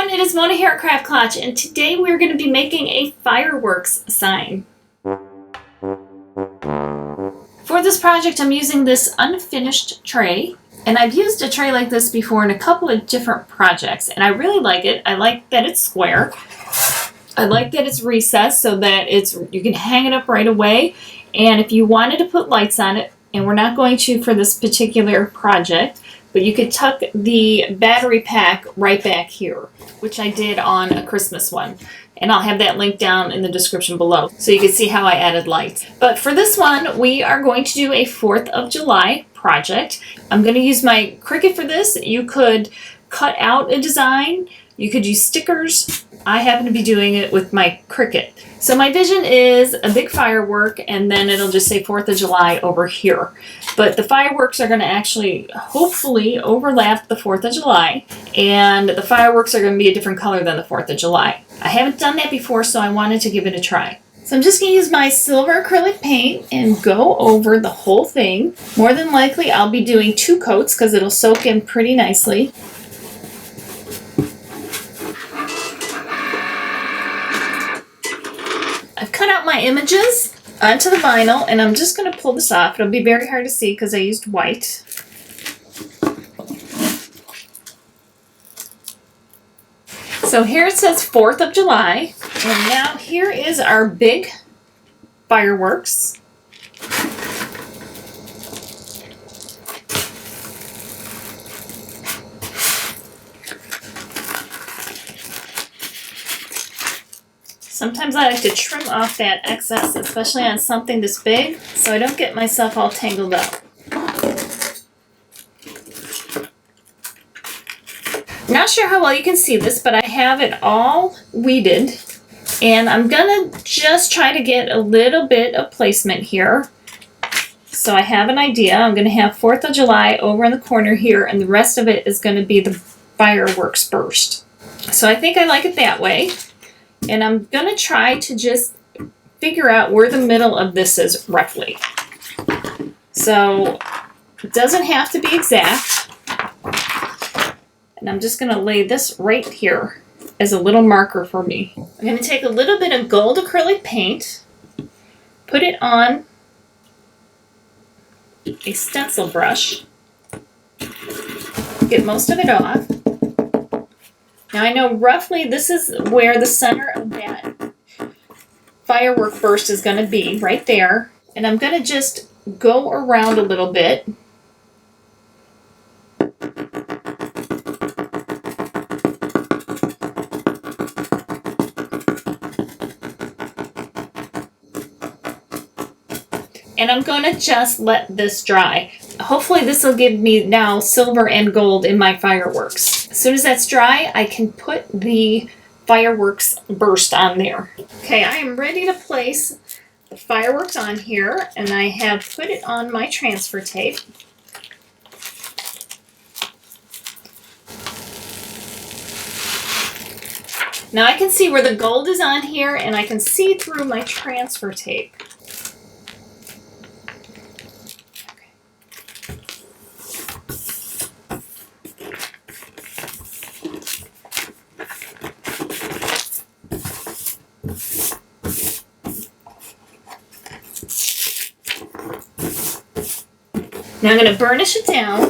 everyone, it is Mona here at Craft Klatch, and today we're going to be making a fireworks sign. For this project I'm using this unfinished tray, and I've used a tray like this before in a couple of different projects, and I really like it. I like that it's square. I like that it's recessed so that you can hang it up right away, and if you wanted to put lights on it, and we're not going to for this particular project, but you could tuck the battery pack right back here, which I did on a Christmas one. And I'll have that link down in the description below so you can see how I added lights. But for this one, we are going to do a 4th of July project. I'm going to use my Cricut for this. You could cut out a design. You could use stickers. I happen to be doing it with my Cricut. So my vision is a big firework, and then it'll just say 4th of July over here. But the fireworks are going to actually, hopefully, overlap the 4th of July, and the fireworks are going to be a different color than the 4th of July. I haven't done that before, so I wanted to give it a try. So I'm just going to use my silver acrylic paint and go over the whole thing. More than likely, I'll be doing 2 coats because it'll soak in pretty nicely. I've cut out my images onto the vinyl, and I'm just going to pull this off. It'll be very hard to see because I used white. So here it says 4th of July, and now here is our big fireworks. Sometimes I like to trim off that excess, especially on something this big, so I don't get myself all tangled up. Not sure how well you can see this, but I have it all weeded, and I'm gonna just try to get a little bit of placement here. So I have an idea. I'm gonna have 4th of July over in the corner here, and the rest of it is gonna be the fireworks burst. So I think I like it that way. And I'm going to try to just figure out where the middle of this is roughly. So it doesn't have to be exact. And I'm just going to lay this right here as a little marker for me. I'm going to take a little bit of gold acrylic paint, put it on a stencil brush, get most of it off. Now I know roughly this is where the center of that firework burst is going to be, right there. And I'm going to just go around a little bit. And I'm going to just let this dry. Hopefully this will give me now silver and gold in my fireworks. As soon as that's dry, I can put the fireworks burst on there. Okay, I am ready to place the fireworks on here, and I have put it on my transfer tape. Now I can see where the gold is on here, and I can see through my transfer tape. Now I'm going to burnish it down.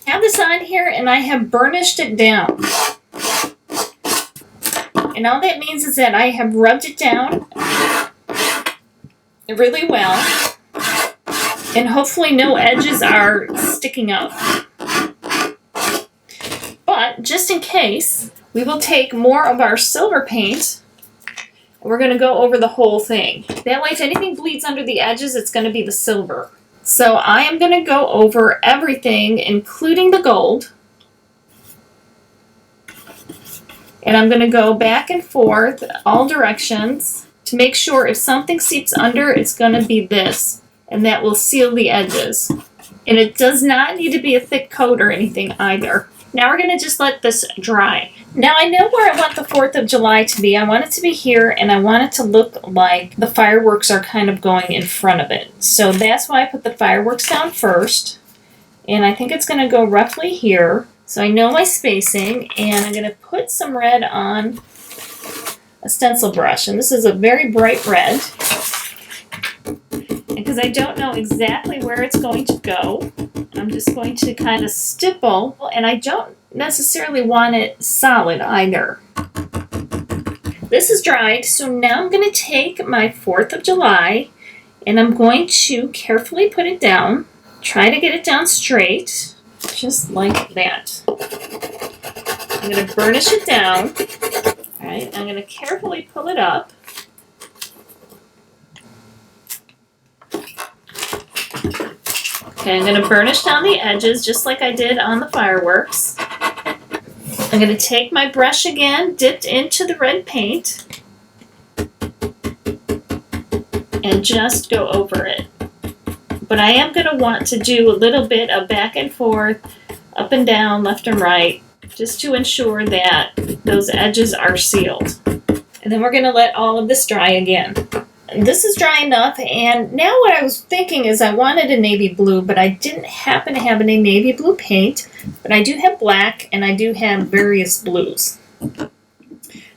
I have this on here, and I have burnished it down. And all that means is that I have rubbed it down really well, and hopefully no edges are sticking up. But just in case, we will take more of our silver paint, and we're going to go over the whole thing. That way if anything bleeds under the edges, it's going to be the silver. So I am going to go over everything, including the gold. And I'm going to go back and forth all directions to make sure if something seeps under, it's going to be this, and that will seal the edges. And it does not need to be a thick coat or anything either. Now we're going to just let this dry. Now I know where I want the 4th of July to be. I want it to be here, and I want it to look like the fireworks are kind of going in front of it. So that's why I put the fireworks down first. And I think it's going to go roughly here. So I know my spacing, and I'm going to put some red on a stencil brush. And this is a very bright red. Because I don't know exactly where it's going to go, I'm just going to kind of stipple, and I don't necessarily want it solid either. This is dried, so now I'm going to take my 4th of July, and I'm going to carefully put it down. Try to get it down straight, just like that. I'm going to burnish it down. All right, I'm going to carefully pull it up. Okay, I'm going to burnish down the edges just like I did on the fireworks. I'm going to take my brush again, dipped into the red paint, and just go over it. But I am going to want to do a little bit of back and forth, up and down, left and right, just to ensure that those edges are sealed. And then we're going to let all of this dry again. This is dry enough, and now what I was thinking is I wanted a navy blue, but I didn't happen to have any navy blue paint, but I do have black, and I do have various blues.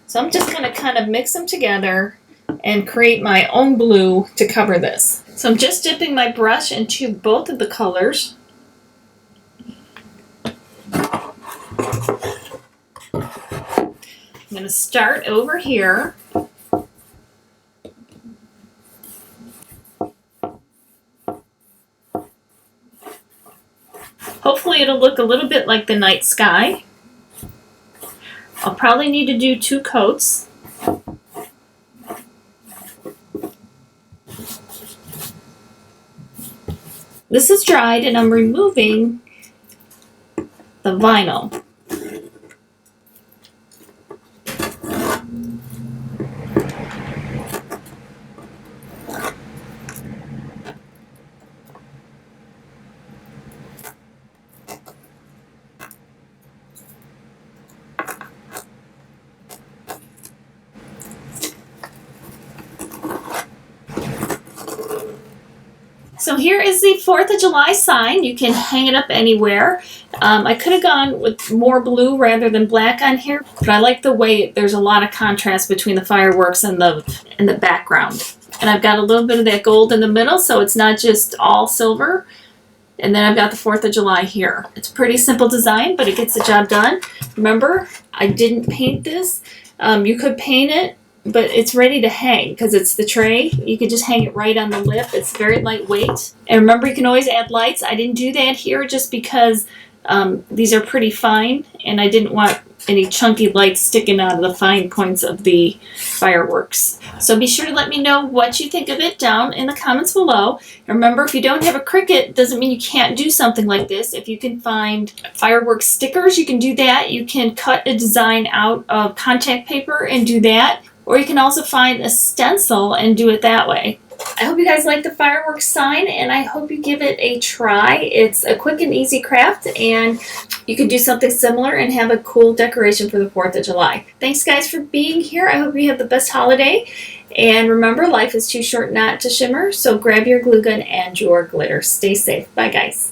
So I'm just going to kind of mix them together and create my own blue to cover this. So I'm just dipping my brush into both of the colors. I'm going to start over here. Hopefully it'll look a little bit like the night sky. I'll probably need to do 2 coats. This is dried, and I'm removing the vinyl. So here is the 4th of July sign. You can hang it up anywhere. I could have gone with more blue rather than black on here, but I like the way there's a lot of contrast between the fireworks and the background. And I've got a little bit of that gold in the middle, so it's not just all silver. And then I've got the 4th of July here. It's a pretty simple design, but it gets the job done. Remember, I didn't paint this. You could paint it, but it's ready to hang because it's the tray. You could just hang it right on the lip. It's very lightweight. And remember, you can always add lights. I didn't do that here just because these are pretty fine, and I didn't want any chunky lights sticking out of the fine points of the fireworks. So be sure to let me know what you think of it down in the comments below. And remember, if you don't have a Cricut, doesn't mean you can't do something like this. If you can find fireworks stickers, you can do that. You can cut a design out of contact paper and do that. Or you can also find a stencil and do it that way. I hope you guys like the fireworks sign, and I hope you give it a try. It's a quick and easy craft, and you can do something similar and have a cool decoration for the 4th of July. Thanks, guys, for being here. I hope you have the best holiday. And remember, life is too short not to shimmer, so grab your glue gun and your glitter. Stay safe. Bye, guys.